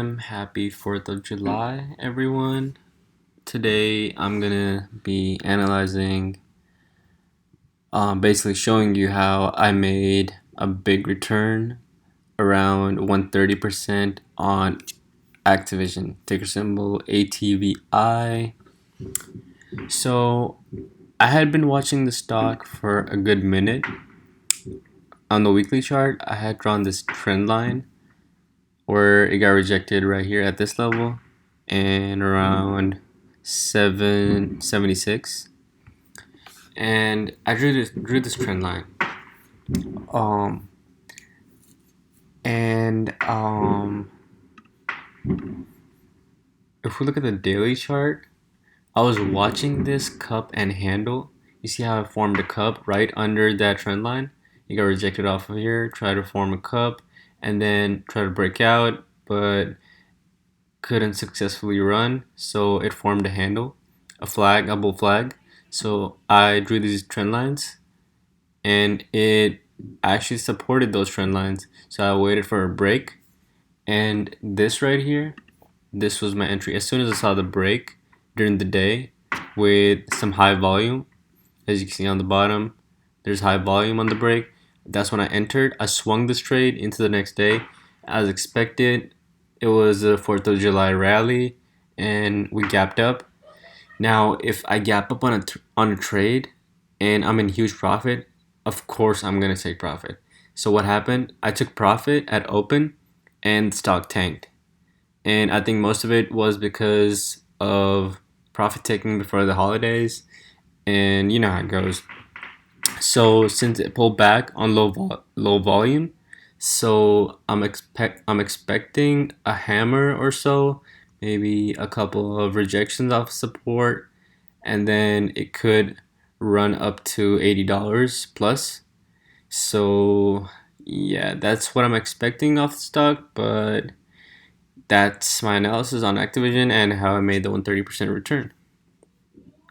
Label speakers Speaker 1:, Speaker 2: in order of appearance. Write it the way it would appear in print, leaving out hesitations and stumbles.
Speaker 1: Happy 4th of July, everyone. Today I'm gonna be analyzing, basically showing you how I made a big return around 130% on Activision, ticker symbol ATVI. So I had been watching the stock for a good minute. On the weekly chart, I had drawn this trend line where it got rejected right here at this level and around 776, and I drew this trend line. Um and if we look at the daily chart, I was watching this cup and handle. You see how it formed a cup right under that trend line? It got rejected off of here, tried to form a cup, and then try to break out, but couldn't successfully run, so it formed a handle, a bull flag. So I drew these trend lines, and it actually supported those trend lines. So I waited for a break, and this right here, this was my entry. As soon as I saw the break during the day with some high volume, as you can see on the bottom, there's high volume on the break. That's when I entered. I swung this trade into the next day. As expected, it was a 4th of July rally, and we gapped up. Now, if I gap up on a trade and I'm in huge profit, of course I'm gonna take profit. So what happened? I took profit at open, and stock tanked. And I think most of it was because of profit taking before the holidays, and you know how it goes. So since it pulled back on low volume, so I'm expecting a hammer or so, maybe a couple of rejections off support, and then it could run up to $80 plus. So yeah, that's what I'm expecting off the stock, but that's my analysis on Activision and how I made the 130% return.